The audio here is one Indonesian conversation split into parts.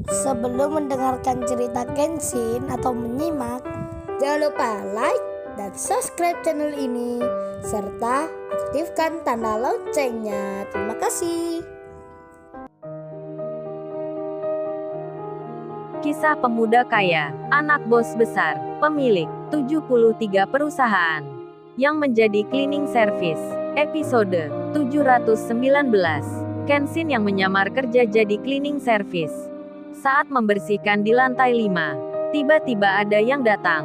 Sebelum mendengarkan cerita Kenshin atau menyimak, jangan lupa like dan subscribe channel ini serta aktifkan tanda loncengnya. Terima kasih. Kisah pemuda kaya, anak bos besar, pemilik 73 perusahaan, yang menjadi cleaning service. Episode 719. Kenshin yang menyamar kerja jadi cleaning service. Saat membersihkan di lantai 5, tiba-tiba ada yang datang.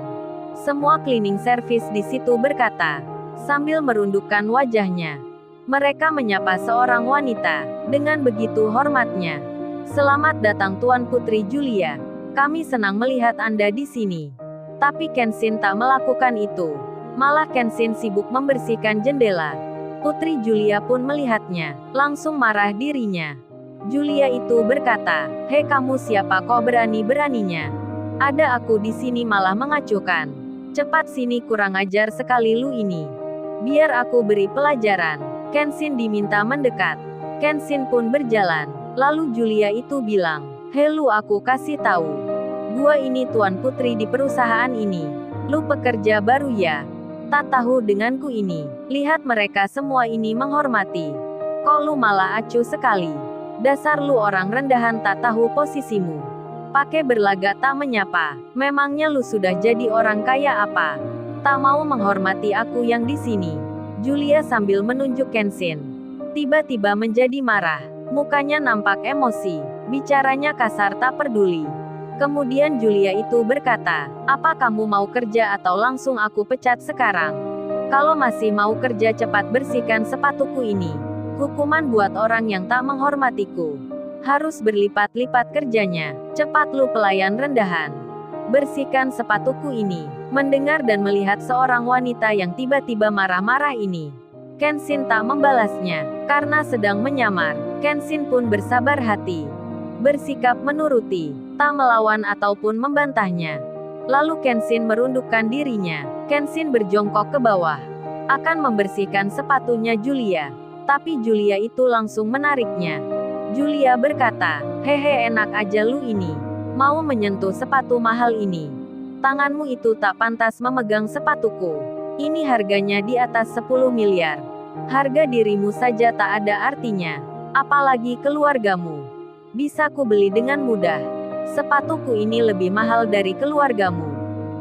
Semua cleaning service di situ berkata, sambil merundukkan wajahnya. Mereka menyapa seorang wanita, dengan begitu hormatnya. Selamat datang Tuan Putri Julia. Kami senang melihat Anda di sini. Tapi Kenshin tak melakukan itu. Malah Kenshin sibuk membersihkan jendela. Putri Julia pun melihatnya, langsung marah dirinya. Julia itu berkata, "Hei kamu siapa kok berani-beraninya? Ada aku di sini malah mengacuhkan. Cepat sini kurang ajar sekali lu ini. Biar aku beri pelajaran." Kenshin diminta mendekat. Kenshin pun berjalan. Lalu Julia itu bilang, "Hei lu aku kasih tahu. Gua ini Tuan Putri di perusahaan ini. Lu pekerja baru ya? Tak tahu denganku ini. Lihat mereka semua ini menghormati. Kok lu malah acuh sekali? Dasar lu orang rendahan tak tahu posisimu. Pakai berlagak tak menyapa. Memangnya lu sudah jadi orang kaya apa? Tak mau menghormati aku yang di sini." Julia sambil menunjuk Kenshin. Tiba-tiba menjadi marah. Mukanya nampak emosi. Bicaranya kasar tak peduli. Kemudian Julia itu berkata, "Apa kamu mau kerja atau langsung aku pecat sekarang? Kalau masih mau kerja cepat bersihkan sepatuku ini. Hukuman buat orang yang tak menghormatiku. Harus berlipat-lipat kerjanya. Cepat lu pelayan rendahan. Bersihkan sepatuku ini." Mendengar dan melihat seorang wanita yang tiba-tiba marah-marah ini, Kenshin tak membalasnya. Karena sedang menyamar, Kenshin pun bersabar hati. Bersikap menuruti, tak melawan ataupun membantahnya. Lalu Kenshin merundukkan dirinya. Kenshin berjongkok ke bawah. Akan membersihkan sepatunya Julia. Tapi Julia itu langsung menariknya. Julia berkata, "Hehe enak aja lu ini. Mau menyentuh sepatu mahal ini. Tanganmu itu tak pantas memegang sepatuku. Ini harganya di atas 10 miliar. Harga dirimu saja tak ada artinya. Apalagi keluargamu. Bisa ku beli dengan mudah. Sepatuku ini lebih mahal dari keluargamu.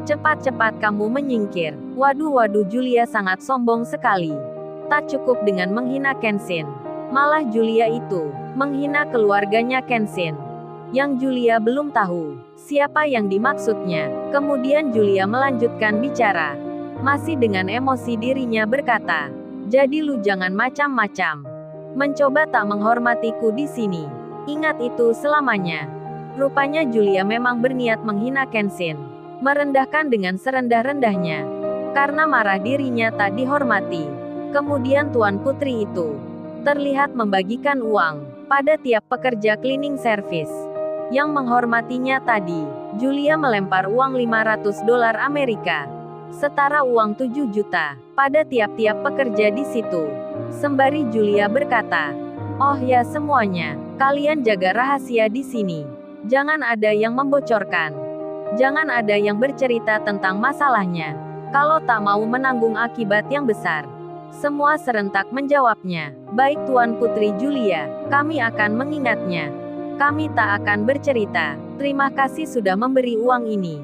Cepat-cepat kamu menyingkir." Waduh, Julia sangat sombong sekali. Tak cukup dengan menghina Kenshin. Malah Julia itu menghina keluarganya Kenshin. Yang Julia belum tahu siapa yang dimaksudnya. Kemudian Julia melanjutkan bicara. Masih dengan emosi dirinya berkata, "Jadi lu jangan macam-macam. Mencoba tak menghormatiku di sini. Ingat itu selamanya." Rupanya Julia memang berniat menghina Kenshin. Merendahkan dengan serendah-rendahnya. Karena marah dirinya tak dihormati. Kemudian Tuan Putri itu terlihat membagikan uang pada tiap pekerja cleaning service yang menghormatinya tadi. Julia melempar uang 500 dolar Amerika, setara uang 7 juta, pada tiap-tiap pekerja di situ. Sembari Julia berkata, "Oh ya semuanya, kalian jaga rahasia di sini. Jangan ada yang membocorkan. Jangan ada yang bercerita tentang masalahnya. Kalau tak mau menanggung akibat yang besar." Semua serentak menjawabnya, "Baik Tuan Putri Julia, kami akan mengingatnya. Kami tak akan bercerita. Terima kasih sudah memberi uang ini."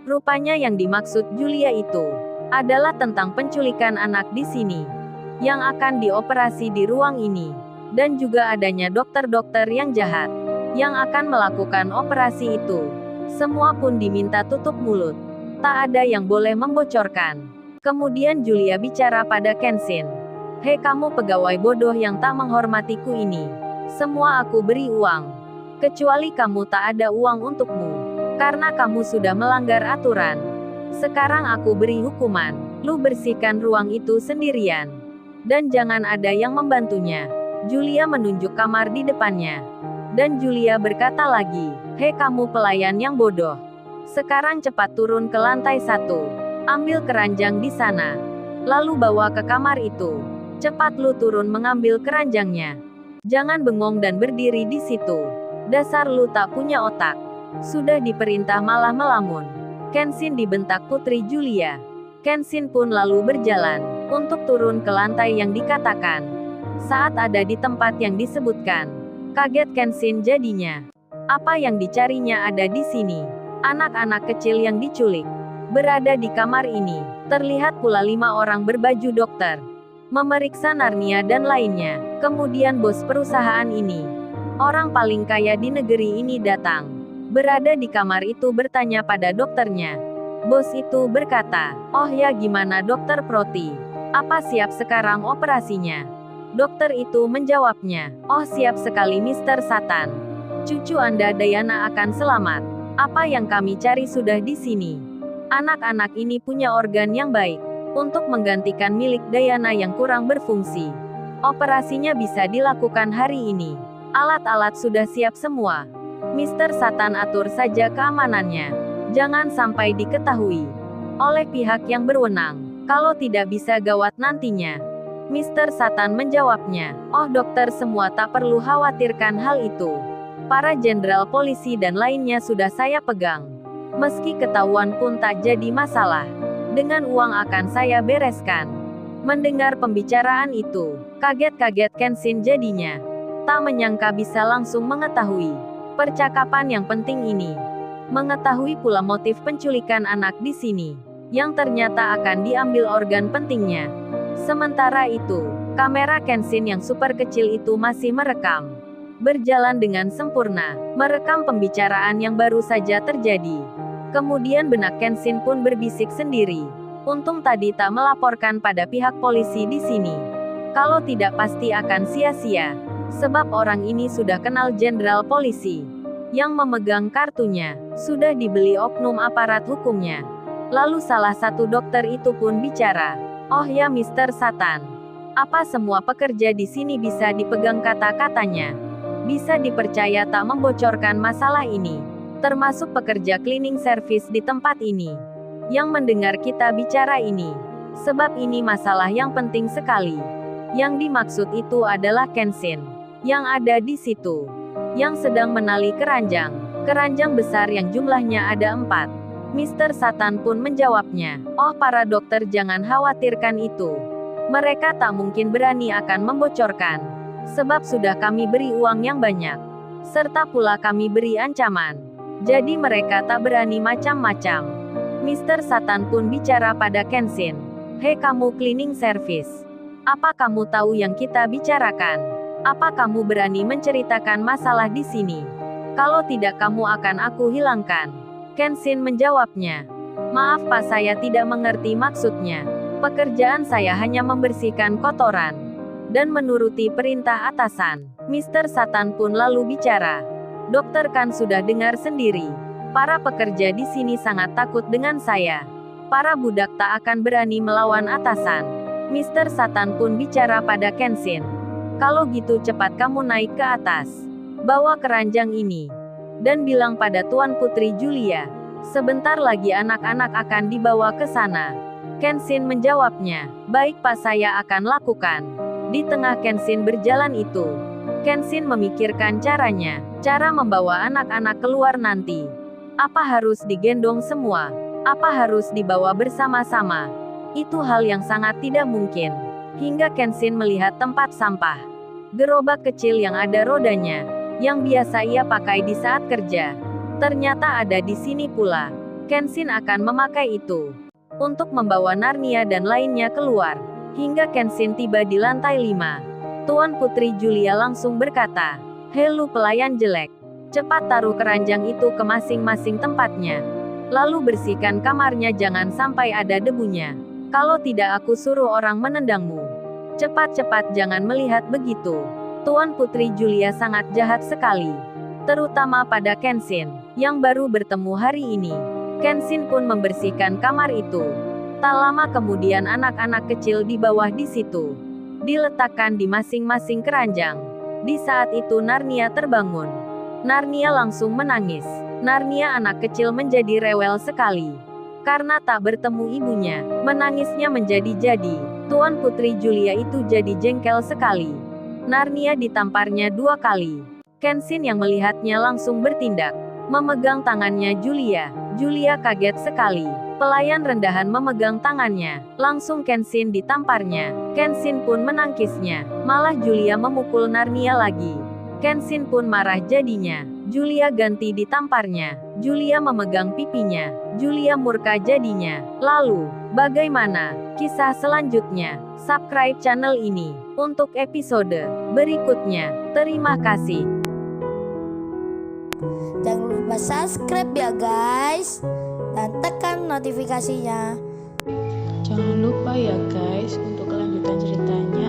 Rupanya yang dimaksud Julia itu adalah tentang penculikan anak di sini, yang akan dioperasi di ruang ini. Dan juga adanya dokter-dokter yang jahat, yang akan melakukan operasi itu. Semua pun diminta tutup mulut. Tak ada yang boleh membocorkan. Kemudian Julia bicara pada Kenshin. "Hei kamu pegawai bodoh yang tak menghormatiku ini. Semua aku beri uang. Kecuali kamu tak ada uang untukmu. Karena kamu sudah melanggar aturan. Sekarang aku beri hukuman. Lu bersihkan ruang itu sendirian. Dan jangan ada yang membantunya." Julia menunjuk kamar di depannya. Dan Julia berkata lagi, "Hei kamu pelayan yang bodoh. Sekarang cepat turun ke lantai 1. Ambil keranjang di sana. Lalu bawa ke kamar itu. Cepat lu turun mengambil keranjangnya. Jangan bengong dan berdiri di situ. Dasar lu tak punya otak." Sudah diperintah malah melamun. Kenshin, dibentak Putri Julia. Kenshin pun lalu berjalan untuk turun ke lantai yang dikatakan. Saat ada di tempat yang disebutkan, kaget Kenshin jadinya. Apa yang dicarinya ada di sini? Anak-anak kecil yang diculik berada di kamar ini. Terlihat pula 5 orang berbaju dokter memeriksa Narnia dan lainnya. Kemudian bos perusahaan ini, orang paling kaya di negeri ini, datang. Berada di kamar itu bertanya pada dokternya. Bos itu berkata, "Oh ya, gimana Dokter Proti? Apa siap sekarang operasinya?" Dokter itu menjawabnya, "Oh siap sekali Mr. Satan. Cucu Anda Diana akan selamat. Apa yang kami cari sudah di sini. Anak-anak ini punya organ yang baik untuk menggantikan milik Diana yang kurang berfungsi. Operasinya bisa dilakukan hari ini. Alat-alat sudah siap semua. Mr. Satan atur saja keamanannya. Jangan sampai diketahui oleh pihak yang berwenang. Kalau tidak bisa gawat nantinya." Mr. Satan menjawabnya, "Oh dokter, semua tak perlu khawatirkan hal itu. Para jenderal polisi dan lainnya sudah saya pegang. Meski ketahuan pun tak jadi masalah. Dengan uang akan saya bereskan." Mendengar pembicaraan itu, kaget-kaget Kenshin jadinya. Tak menyangka bisa langsung mengetahui percakapan yang penting ini. Mengetahui pula motif penculikan anak di sini, yang ternyata akan diambil organ pentingnya. Sementara itu, kamera Kenshin yang super kecil itu masih merekam. Berjalan dengan sempurna, merekam pembicaraan yang baru saja terjadi. Kemudian benak Kenshin pun berbisik sendiri. Untung tadi tak melaporkan pada pihak polisi di sini. Kalau tidak pasti akan sia-sia. Sebab orang ini sudah kenal jenderal polisi yang memegang kartunya, sudah dibeli oknum aparat hukumnya. Lalu salah satu dokter itu pun bicara, "Oh ya Mr. Satan, apa semua pekerja di sini bisa dipegang kata-katanya? Bisa dipercaya tak membocorkan masalah ini, termasuk pekerja cleaning service di tempat ini, yang mendengar kita bicara ini. Sebab ini masalah yang penting sekali." Yang dimaksud itu adalah Kenshin, yang ada di situ, yang sedang menali keranjang besar yang jumlahnya ada 4. Mr. Satan pun menjawabnya, "Oh para dokter, jangan khawatirkan itu. Mereka tak mungkin berani akan membocorkan. Sebab sudah kami beri uang yang banyak. Serta pula kami beri ancaman. Jadi mereka tak berani macam-macam." Mr. Satan pun bicara pada Kenshin, "Hei kamu cleaning service. Apa kamu tahu yang kita bicarakan? Apa kamu berani menceritakan masalah di sini? Kalau tidak kamu akan aku hilangkan." Kenshin menjawabnya, "Maaf Pak, saya tidak mengerti maksudnya. Pekerjaan saya hanya membersihkan kotoran dan menuruti perintah atasan." Mr. Satan pun lalu bicara, "Dokter kan sudah dengar sendiri. Para pekerja di sini sangat takut dengan saya. Para budak tak akan berani melawan atasan." Mr. Satan pun bicara pada Kenshin, "Kalau gitu cepat kamu naik ke atas. Bawa keranjang ini. Dan bilang pada Tuan Putri Julia, sebentar lagi anak-anak akan dibawa ke sana." Kenshin menjawabnya, "Baik Pak, saya akan lakukan." Di tengah Kenshin berjalan itu, Kenshin memikirkan cara membawa anak-anak keluar nanti. Apa harus digendong semua? Apa harus dibawa bersama-sama? Itu hal yang sangat tidak mungkin. Hingga Kenshin melihat tempat sampah. Gerobak kecil yang ada rodanya, yang biasa ia pakai di saat kerja. Ternyata ada di sini pula. Kenshin akan memakai itu untuk membawa Narnia dan lainnya keluar. Hingga Kenshin tiba di lantai 5. Tuan Putri Julia langsung berkata, "Hei pelayan jelek. Cepat taruh keranjang itu ke masing-masing tempatnya. Lalu bersihkan kamarnya, jangan sampai ada debunya. Kalau tidak aku suruh orang menendangmu. Cepat-cepat, jangan melihat begitu." Tuan Putri Julia sangat jahat sekali. Terutama pada Kenshin, yang baru bertemu hari ini. Kenshin pun membersihkan kamar itu. Tak lama kemudian anak-anak kecil di bawah di situ diletakkan di masing-masing keranjang. Di saat itu Narnia terbangun. Narnia langsung menangis. Narnia anak kecil menjadi rewel sekali. Karena tak bertemu ibunya, menangisnya menjadi-jadi. Tuan Putri Julia itu jadi jengkel sekali. Narnia ditamparnya 2 kali. Kenshin yang melihatnya langsung bertindak. memegang tangannya Julia. Julia kaget sekali. Pelayan rendahan memegang tangannya. Langsung Kenshin ditamparnya. Kenshin pun menangkisnya. Malah Julia memukul Narnia lagi. Kenshin pun marah jadinya. Julia ganti ditamparnya. Julia memegang pipinya. Julia murka jadinya. Lalu, bagaimana kisah selanjutnya? Subscribe channel ini untuk episode berikutnya. Terima kasih. Jangan lupa subscribe ya guys, dan tekan notifikasinya. Jangan lupa ya guys untuk kelanjutan ceritanya